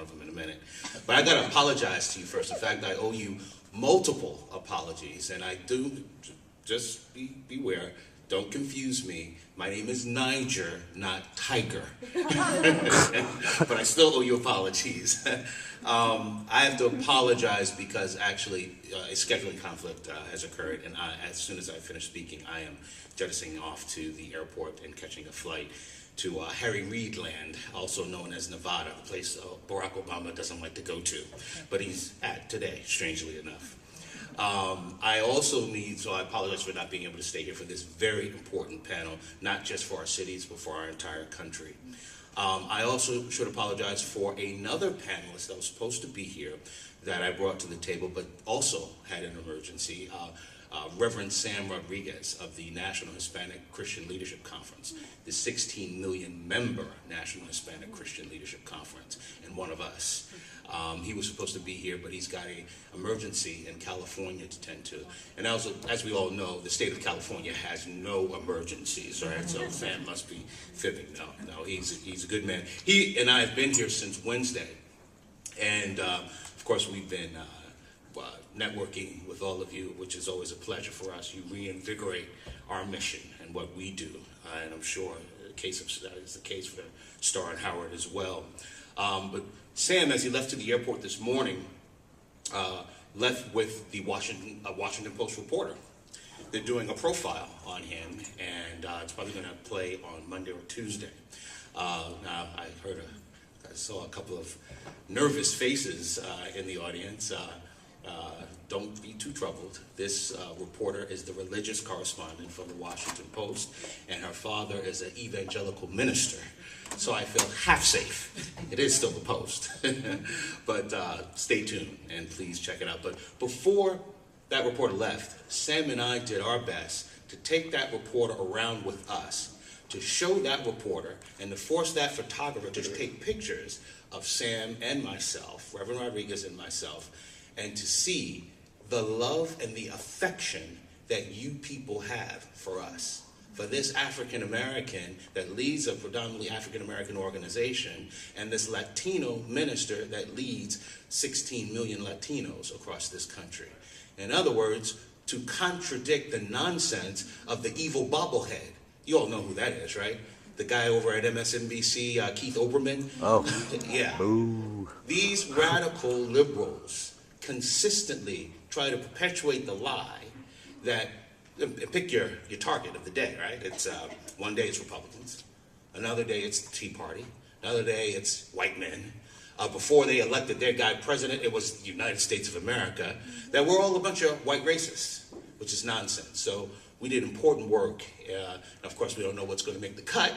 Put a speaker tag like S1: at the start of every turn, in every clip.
S1: of them in a minute. But I got to apologize to you first. In fact, I owe you multiple apologies, and I do, just beware, don't confuse me. My name is Niger, not Tiger. But I still owe you apologies. I have to apologize because actually a scheduling conflict has occurred, and as soon as I finish speaking, I am jettisoning off to the airport and catching a flight to Harry Reid land, also known as Nevada, the place Barack Obama doesn't like to go to, but he's at today, strangely enough. I also so I apologize for not being able to stay here for this very important panel, not just for our cities, but for our entire country. I also should apologize for another panelist that was supposed to be here that I brought to the table, but also had an emergency, Reverend Sam Rodriguez of the National Hispanic Christian Leadership Conference, the 16 million member National Hispanic Christian Leadership Conference, and one of us. He was supposed to be here, but he's got an emergency in California to tend to. And also, as we all know, the state of California has no emergencies, right? So Sam must be fibbing. No, he's a good man. He and I have been here since Wednesday. And of course, we've been networking with all of you, which is always a pleasure for us. You reinvigorate our mission and what we do. And I'm sure that is the case for Starr and Howard as well. But Sam, as he left to the airport this morning, left with the Washington Post reporter. They're doing a profile on him, and it's probably going to play on Monday or Tuesday. Now, I saw a couple of nervous faces in the audience. Don't be too troubled. This reporter is the religious correspondent for the Washington Post, and her father is an evangelical minister. So I feel half safe. It is still the Post. But stay tuned and please check it out. But before that reporter left, Sam and I did our best to take that reporter around with us, to show that reporter and to force that photographer to take pictures of Sam and myself, Reverend Rodriguez and myself, and to see the love and the affection that you people have for us. For this African American that leads a predominantly African American organization, and this Latino minister that leads 16 million Latinos across this country. In other words, to contradict the nonsense of the evil bobblehead. You all know who that is, right? The guy over at MSNBC, Keith Olbermann. Oh, yeah. Ooh. These radical liberals consistently try to perpetuate the lie that, pick your target of the day, right? It's one day it's Republicans, another day it's the Tea Party, another day it's white men. Before they elected their guy president, it was the United States of America, that we're all a bunch of white racists, which is nonsense. So we did important work. Of course, we don't know what's going to make the cut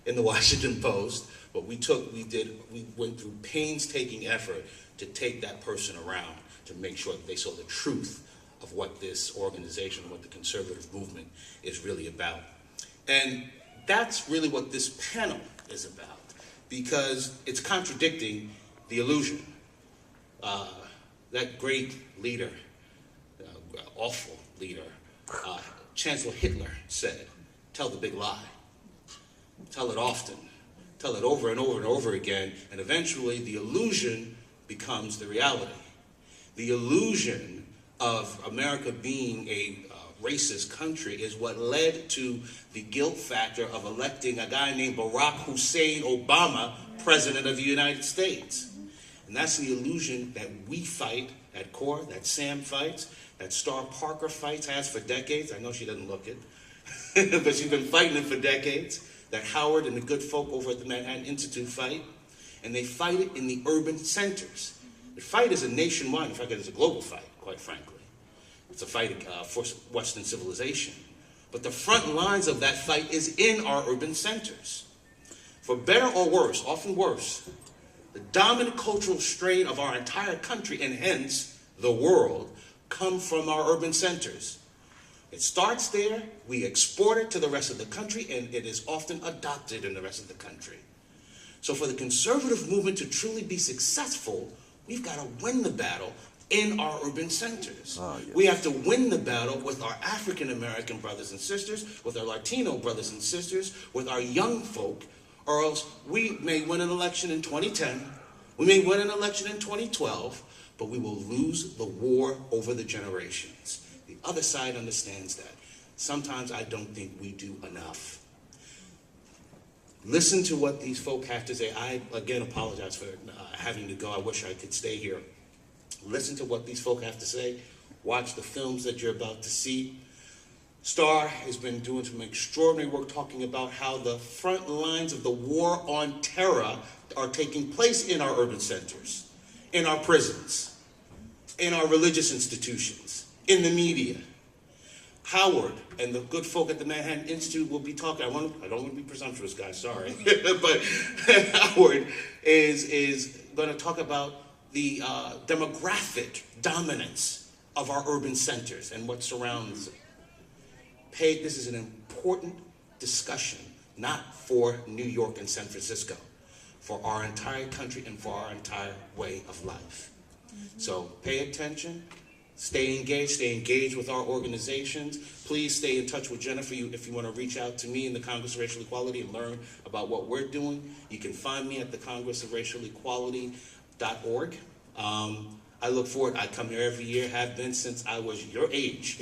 S1: in the Washington Post, but we went through painstaking effort to take that person around to make sure that they saw the truth of what this organization, what the conservative movement is really about. And that's really what this panel is about, because it's contradicting the illusion. That great leader, awful leader, Chancellor Hitler said, "Tell the big lie. Tell it often. Tell it over and over and over again, and eventually the illusion becomes the reality." The illusion of America being a racist country is what led to the guilt factor of electing a guy named Barack Hussein Obama president of the United States. And that's the illusion that we fight at CORE, that Sam fights, that Starr Parker fights, has for decades. I know she doesn't look it, but she's been fighting it for decades. That Howard and the good folk over at the Manhattan Institute fight, and they fight it in the urban centers. The fight is a nationwide, in fact, it's a global fight, quite frankly. It's a fight for Western civilization. But the front lines of that fight is in our urban centers. For better or worse, often worse, the dominant cultural strain of our entire country, and hence the world, come from our urban centers. It starts there, we export it to the rest of the country, and it is often adopted in the rest of the country. So for the conservative movement to truly be successful, we've got to win the battle in our urban centers. Yes. We have to win the battle with our African American brothers and sisters, with our Latino brothers and sisters, with our young folk, or else we may win an election in 2010, We may win an election in 2012, but we will lose the war over the generations. The other side understands that. Sometimes I don't think we do enough. Listen to what these folk have to say. I, again, apologize for having to go. I wish I could stay here. Listen to what these folk have to say. Watch the films that you're about to see. Star has been doing some extraordinary work talking about how the front lines of the war on terror are taking place in our urban centers, in our prisons, in our religious institutions, in the media. Howard and the good folk at the Manhattan Institute will be talking. I don't want to be presumptuous, guys, sorry. But Howard is going to talk about the demographic dominance of our urban centers and what surrounds them. This is an important discussion, not for New York and San Francisco, for our entire country and for our entire way of life. So pay attention, stay engaged with our organizations. Please stay in touch with Jennifer if you want to reach out to me in the Congress of Racial Equality and learn about what we're doing. You can find me at the congressofracialequality.org. I look forward. I come here every year, have been since I was your age.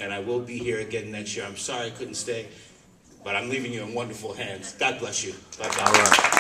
S1: And I will be here again next year. I'm sorry I couldn't stay, but I'm leaving you in wonderful hands. God bless you. Bye-bye. All right.